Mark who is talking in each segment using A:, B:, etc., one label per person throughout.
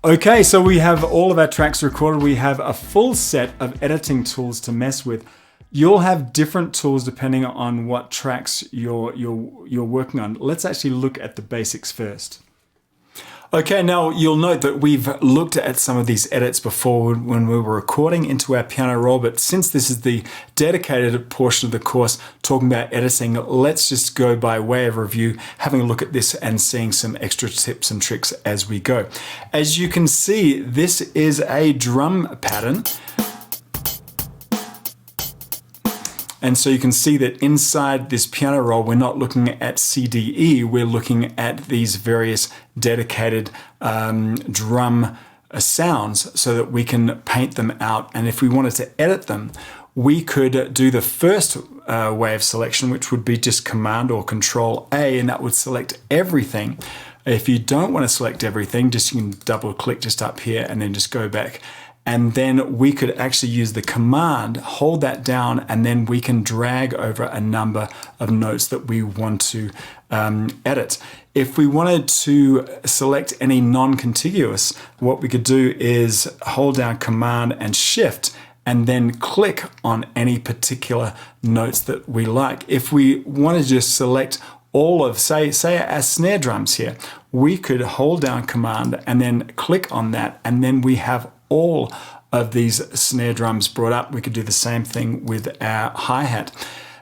A: Okay, so we have all of our tracks recorded. We have a full set of editing tools to mess with. You'll have different tools depending on what tracks you're working on. Let's actually look at the basics first. Okay, now you'll note that we've looked at some of these edits before when we were recording into our piano roll, but since this is the dedicated portion of the course talking about editing, let's just go by way of review, having a look at this and seeing some extra tips and tricks as we go. As you can see, this is a drum pattern. And so you can see that inside this piano roll, we're not looking at CDE, we're looking at these various dedicated drum sounds so that we can paint them out. And if we wanted to edit them, we could do the first way of selection, which would be just Command or Control A, and that would select everything. If you don't want to select everything, just you can double click just up here and then just go back. And then we could actually use the command, hold that down, and then we can drag over a number of notes that we want to edit. If we wanted to select any non-contiguous, what we could do is hold down Command and Shift, and then click on any particular notes that we like. If we wanted to just select all of, say our snare drums here, we could hold down Command and then click on that, and then we have all of these snare drums brought up. We could do the same thing with our hi-hat.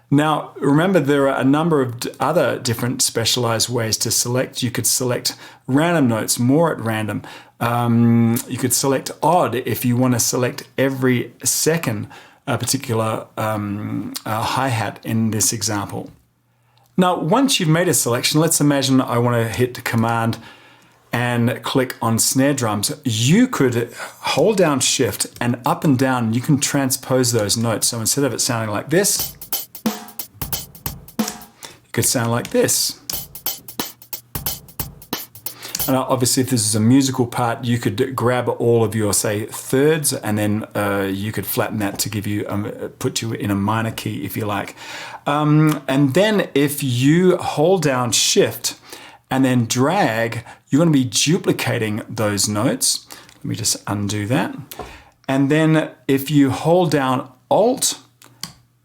A: Now, remember, there are a number of other different specialized ways to select. You could select random notes, more at random. You could select odd if you want to select every second a particular hi-hat in this example. Now, once you've made a selection, let's imagine I want to hit Command and click on snare drums. You could hold down Shift and up and down, you can transpose those notes. So instead of it sounding like this, it could sound like this. And obviously, if this is a musical part, you could grab all of your, say, thirds, and then you could flatten that to give you, put you in a minor key, if you like. And then if you hold down Shift and then drag, you're going to be duplicating those notes. Let me just undo that. And then if you hold down Alt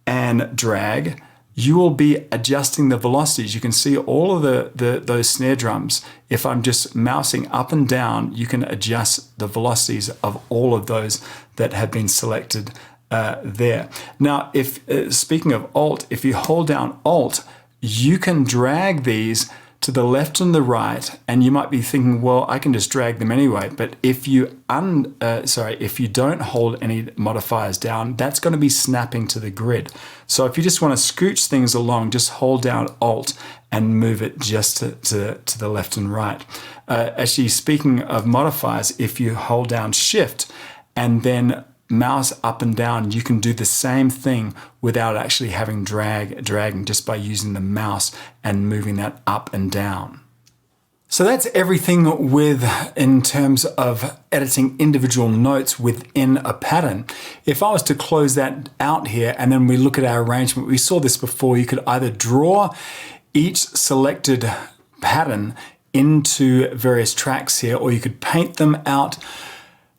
A: and drag, you will be adjusting the velocities. You can see all of those snare drums. If I'm just mousing up and down, you can adjust the velocities of all of those that have been selected there. Now, if speaking of Alt, if you hold down Alt, you can drag these to the left and the right, and you might be thinking, well, I can just drag them anyway. But if you if you don't hold any modifiers down, that's going to be snapping to the grid. So if you just want to scooch things along, just hold down Alt and move it just to the left and right. Actually, speaking of modifiers, if you hold down Shift and then mouse up and down, you can do the same thing without actually having dragging, just by using the mouse and moving that up and down. So that's everything in terms of editing individual notes within a pattern. If I was to close that out here and then we look at our arrangement, we saw this before, you could either draw each selected pattern into various tracks here, or you could paint them out,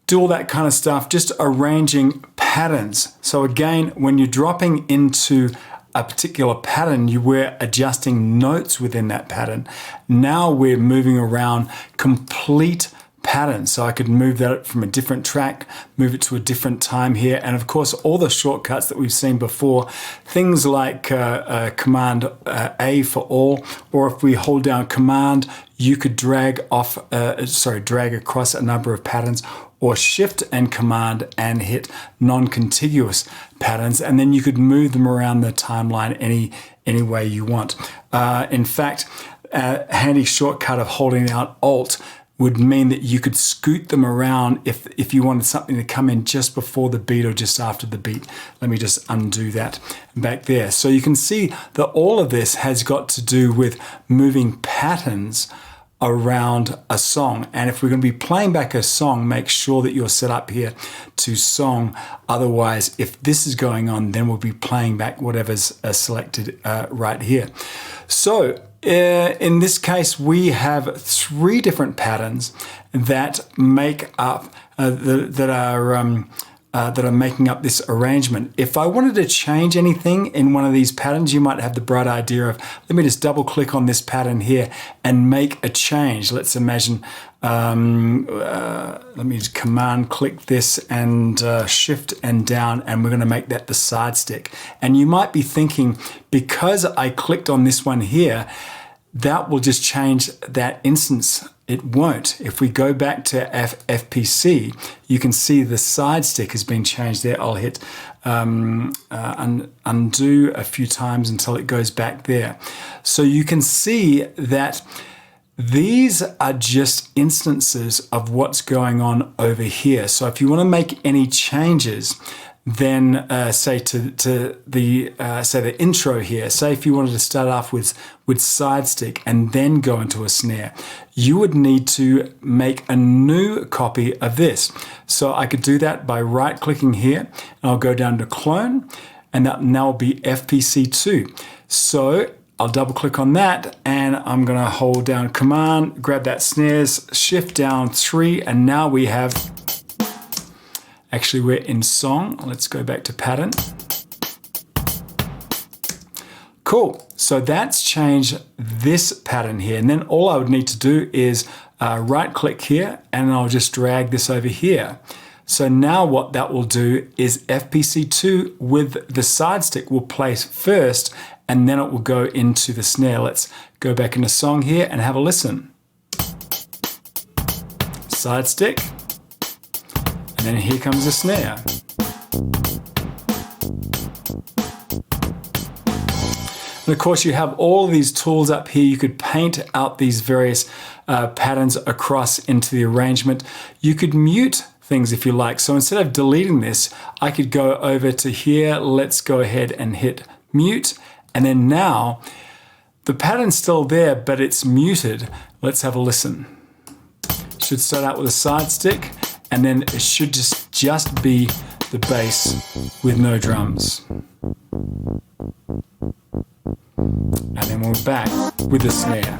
A: do all that kind of stuff, just arranging patterns. So again, when you're dropping into a particular pattern, you were adjusting notes within that pattern. Now we're moving around complete patterns. So I could move that from a different track, move it to a different time here. And of course, all the shortcuts that we've seen before, things like Command A for all, or if we hold down Command, you could drag across a number of patterns, or Shift and Command and hit non-contiguous patterns, and then you could move them around the timeline any way you want. In fact, a handy shortcut of holding out Alt would mean that you could scoot them around if you wanted something to come in just before the beat or just after the beat. Let me just undo that back there. So you can see that all of this has got to do with moving patterns around a song. And if we're going to be playing back a song, make sure that you're set up here to song. Otherwise, if this is going on, then we'll be playing back whatever's selected right here. So in this case, we have 3 different patterns that make up that are making up this arrangement. If I wanted to change anything in one of these patterns, you might have the bright idea of, let me just double click on this pattern here and make a change. Let's imagine, let me just command click this and shift and down, and we're going to make that the side stick. And you might be thinking, because I clicked on this one here, that will just change that instance. It won't. If we go back to FPC, you can see the side stick has been changed there. I'll hit undo a few times until it goes back there. So you can see that these are just instances of what's going on over here. So if you want to make any changes, then say to the say the intro here, say if you wanted to start off with side stick and then go into a snare, you would need to make a new copy of this. So I could do that by right clicking here, and I'll go down to clone, and that now will be FPC2. So I'll double click on that, and I'm going to hold down command, grab that snares, shift down 3, and now we have, actually we're in song. Let's go back to pattern. Cool. So that's changed this pattern here. And then all I would need to do is right click here, and I'll just drag this over here. So now what that will do is FPC2 with the side stick will place first, and then it will go into the snare. Let's go back into song here and have a listen. Side stick. And then here comes the snare. And of course, you have all of these tools up here. You could paint out these various patterns across into the arrangement. You could mute things if you like. So instead of deleting this, I could go over to here. Let's go ahead and hit mute. And then now the pattern's still there, but it's muted. Let's have a listen. Should start out with a side stick, and then it should just be the bass with no drums. And then we're back with the snare.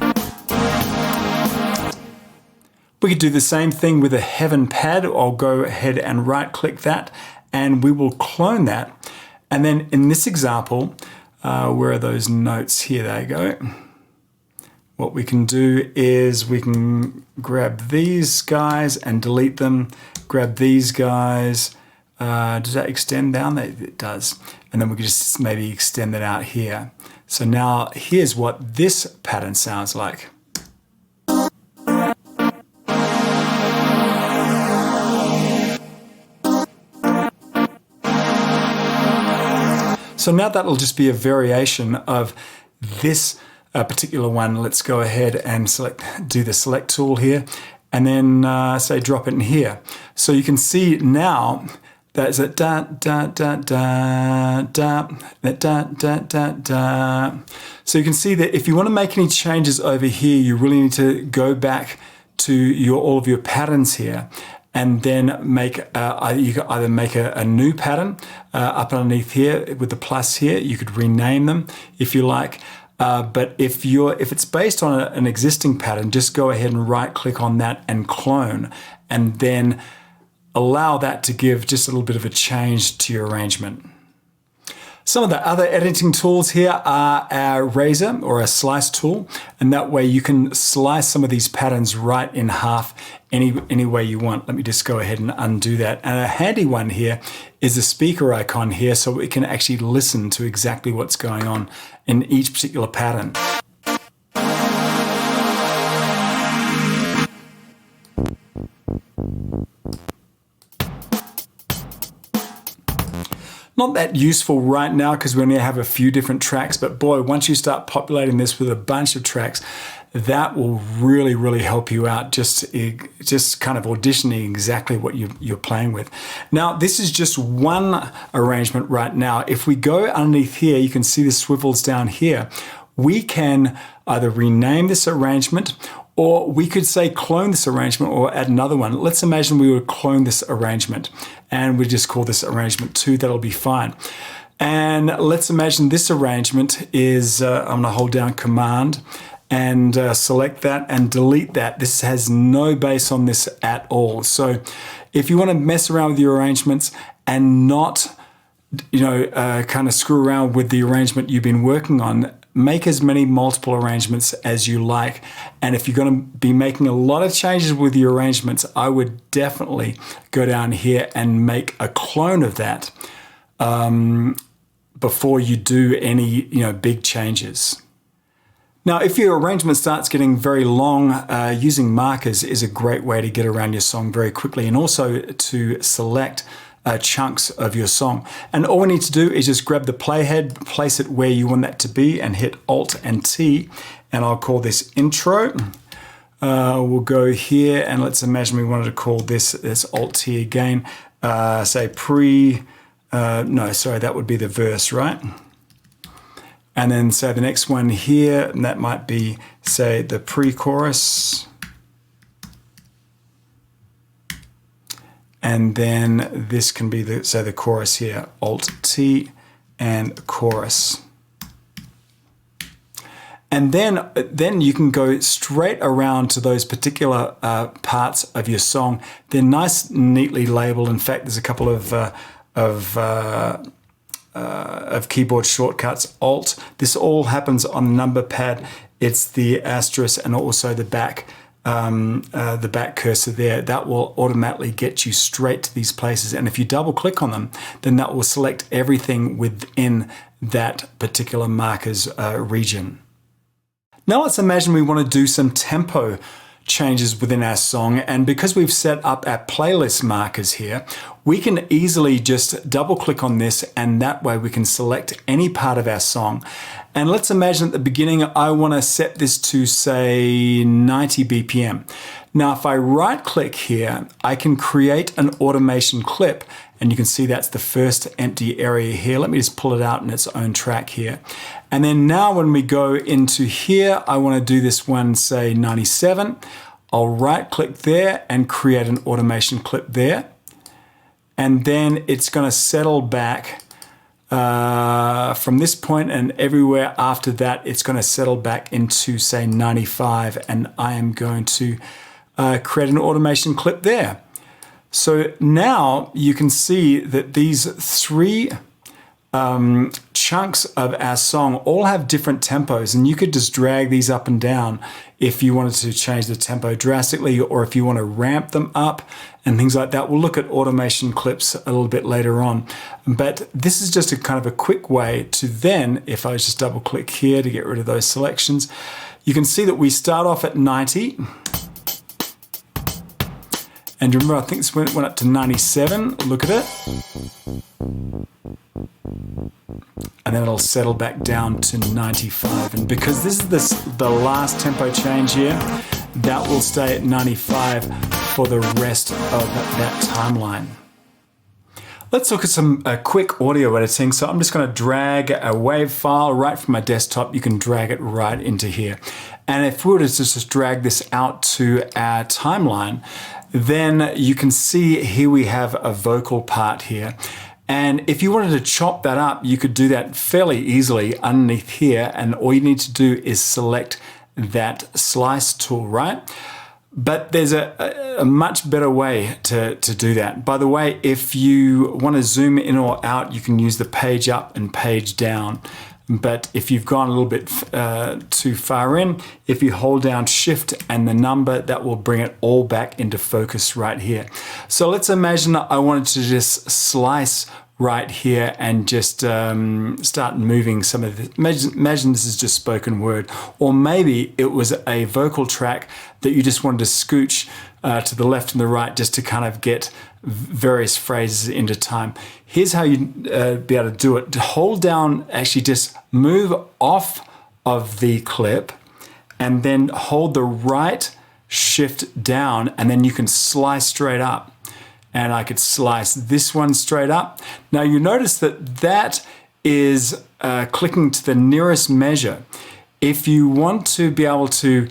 A: We could do the same thing with a heaven pad. I'll go ahead and right click that, and we will clone that. And then in this example, where are those notes? Here they go. What we can do is we can grab these guys and delete them, grab these guys. Does that extend down? It does. And then we can just maybe extend that out here. So now here's what this pattern sounds like. So now that'll just be a variation of this particular one. Let's go ahead and do the select tool here, and then say drop it in here. So you can see now there's a da da da da da da da da da. So you can see that if you want to make any changes over here, you really need to go back to all of your patterns here, and then make you can either make a new pattern up underneath here with the plus here. You could rename them if you like. But if it's based on an existing pattern, just go ahead and right click on that and clone, and then allow that to give just a little bit of a change to your arrangement. Some of the other editing tools here are our razor or a slice tool, and that way you can slice some of these patterns right in half any way you want. Let me just go ahead and undo that. And a handy one here is the speaker icon here, so we can actually listen to exactly what's going on in each particular pattern. Not that useful right now because we only have a few different tracks, but boy, once you start populating this with a bunch of tracks, that will really, really help you out, just kind of auditioning exactly what you're playing with. Now, this is just one arrangement right now. If we go underneath here, you can see the swivels down here. we can either rename this arrangement, or we could say clone this arrangement or add another one. Let's imagine we would clone this arrangement and we just call this arrangement 2. That'll be fine. And let's imagine this arrangement is, I'm going to hold down Command and select that and delete that. This has no bass on this at all. So if you want to mess around with your arrangements and not, kind of screw around with the arrangement you've been working on, make as many multiple arrangements as you like. And if you're going to be making a lot of changes with your arrangements, I would definitely go down here and make a clone of that before you do any big changes. Now, if your arrangement starts getting very long, using markers is a great way to get around your song very quickly, and also to select chunks of your song. And all we need to do is just grab the playhead, place it where you want that to be, and hit Alt and T, and I'll call this intro. We'll go here, and let's imagine we wanted to call this Alt T again, say that would be the verse, right? And then say the next one here, and that might be, say, the pre-chorus. And then this can be the chorus here, Alt T and chorus. And then you can go straight around to those particular parts of your song. They're nice, neatly labeled. In fact, there's a couple of keyboard shortcuts. Alt. This all happens on the number pad. It's the asterisk and also the back cursor there. That will automatically get you straight to these places. And if you double click on them, then that will select everything within that particular marker's region. Now let's imagine we want to do some tempo changes within our song, and because we've set up our playlist markers here, we can easily just double click on this, and that way we can select any part of our song. And let's imagine at the beginning I want to set this to, say, 90 BPM. Now if I right click here, I can create an automation clip, and you can see that's the first empty area here. Let me just pull it out in its own track here. And then now when we go into here, I want to do this one, say 97. I'll right click there and create an automation clip there. And then it's going to settle back from this point, and everywhere after that, it's going to settle back into, say, 95. And I am going to create an automation clip there. So now you can see that these three chunks of our song all have different tempos, and you could just drag these up and down if you wanted to change the tempo drastically, or if you want to ramp them up and things like that. We'll look at automation clips a little bit later on, but this is just a kind of a quick way to then, if I just double click here to get rid of those selections, you can see that we start off at 90. And remember, I think this went up to 97. Look at it. And then it'll settle back down to 95. And because this is the last tempo change here, that will stay at 95 for the rest of that timeline. Let's look at some quick audio editing. So I'm just going to drag a WAV file right from my desktop. You can drag it right into here. And if we were to just drag this out to our timeline, then you can see here we have a vocal part here. And if you wanted to chop that up, you could do that fairly easily underneath here. And all you need to do is select that slice tool, right? But there's a much better way to do that. By the way, if you want to zoom in or out, you can use the page up and page down. But if you've gone a little bit too far in, if you hold down Shift and the number, that will bring it all back into focus right here. So let's imagine I wanted to just slice right here and just start moving some of the, imagine this is just spoken word, or maybe it was a vocal track that you just wanted to scooch to the left and the right just to kind of get various phrases into time. Here's how you'd be able to do it. To hold down, actually just move off of the clip and then hold the right shift down, and then you can slice straight up. And I could slice this one straight up. Now you notice that that is clicking to the nearest measure. If you want to be able to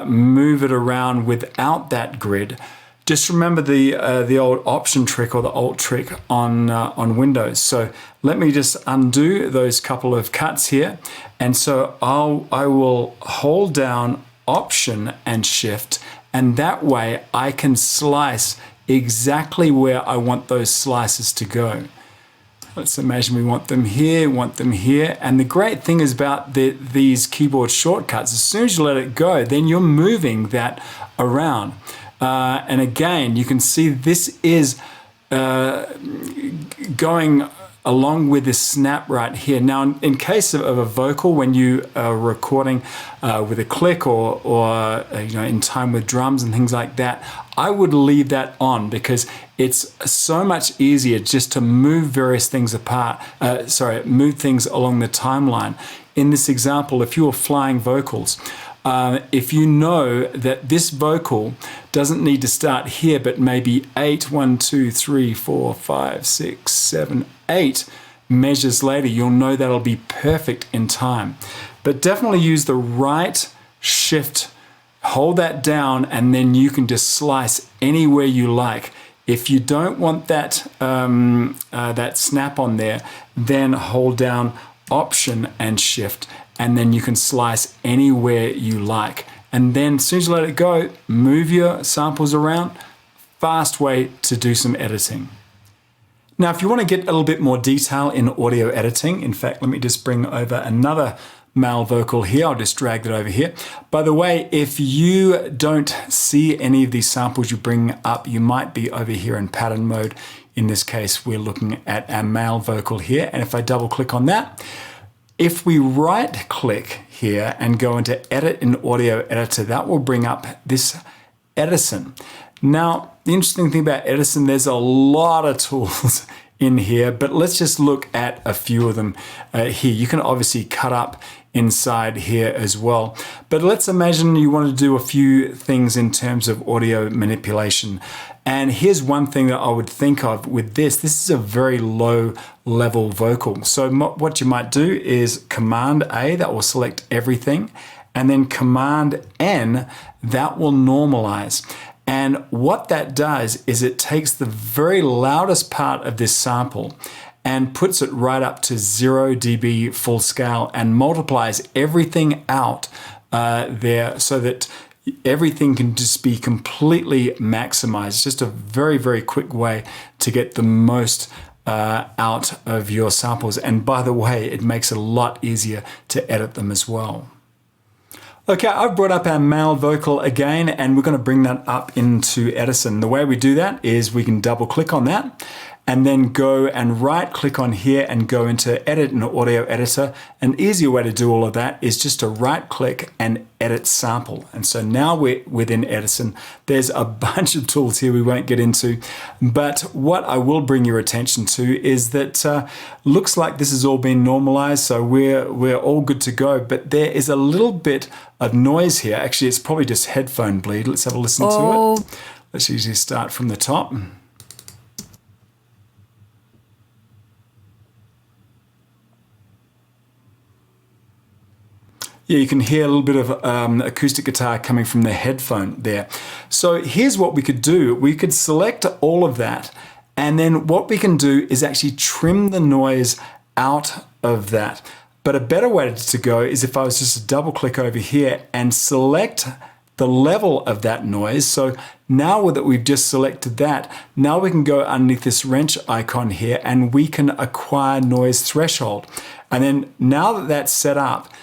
A: move it around without that grid, just remember the old Option trick or the Alt trick on Windows. So let me just undo those couple of cuts here. And so I will hold down Option and Shift, and that way I can slice exactly where I want those slices to go. Let's imagine we want them here, and the great thing is about these keyboard shortcuts, as soon as you let it go, then you're moving that around. And again, you can see this is going along with this snap right here. Now, in case of a vocal, when you are recording with a click or in time with drums and things like that, I would leave that on because it's so much easier just to move various things move things along the timeline. In this example, if you were flying vocals, if you know that this vocal doesn't need to start here, but maybe 8, 1, 2, 3, 4, 5, 6, 7, 8 measures later, you'll know that'll be perfect in time. But definitely use the right Shift, hold that down, and then you can just slice anywhere you like. If you don't want that, that snap on there, then hold down Option and Shift, and then you can slice anywhere you like. And then as soon as you let it go, move your samples around. Fast way to do some editing. Now, if you want to get a little bit more detail in audio editing, in fact, let me just bring over another male vocal here. I'll just drag that over here. By the way, if you don't see any of these samples you bring up, you might be over here in pattern mode. In this case, we're looking at our male vocal here. And if I double click on that, if we right click here and go into Edit in Audio Editor, that will bring up this Edison. Now, the interesting thing about Edison, there's a lot of tools in here, but let's just look at a few of them here. You can obviously cut up inside here as well. But let's imagine you want to do a few things in terms of audio manipulation. And here's one thing that I would think of with this. This is a very low level vocal. So what you might do is Command A, that will select everything, and then Command N, that will normalize. And what that does is it takes the very loudest part of this sample and puts it right up to 0 dB full scale and multiplies everything out there so that everything can just be completely maximized. It's just a very, very quick way to get the most out of your samples. And by the way, it makes it a lot easier to edit them as well. Okay, I've brought up our male vocal again, and we're going to bring that up into Edison. The way we do that is we can double click on that and then go and right click on here and go into Edit in Audio Editor. An easier way to do all of that is just to right click and edit sample. And so now we're within Edison. There's a bunch of tools here we won't get into, but what I will bring your attention to is that looks like this has all been normalized, so we're all good to go, but there is a little bit of noise here. Actually, it's probably just headphone bleed. Let's have a listen to it. Let's usually start from the top. Yeah, you can hear a little bit of acoustic guitar coming from the headphone there. So here's what we could do. We could select all of that, and then what we can do is actually trim the noise out of that. But a better way to go is if I was just to double click over here and select the level of that noise. So now that we've just selected that, now we can go underneath this wrench icon here and we can acquire noise threshold. And then now that that's set up,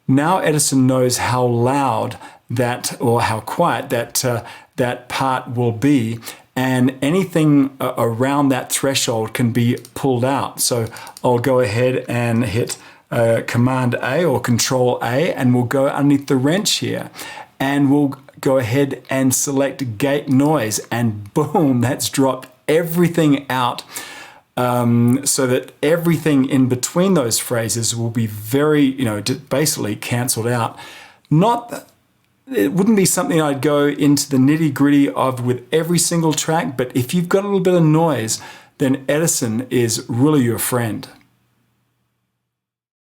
A: now Edison knows how loud that or how quiet that part will be, and anything around that threshold can be pulled out. So I'll go ahead and hit Command A or Control A, and we'll go underneath the wrench here, and we'll go ahead and select Gate Noise, and boom, that's dropped everything out. So that everything in between those phrases will be very, basically cancelled out. It wouldn't be something I'd go into the nitty gritty of with every single track, but if you've got a little bit of noise, then Edison is really your friend.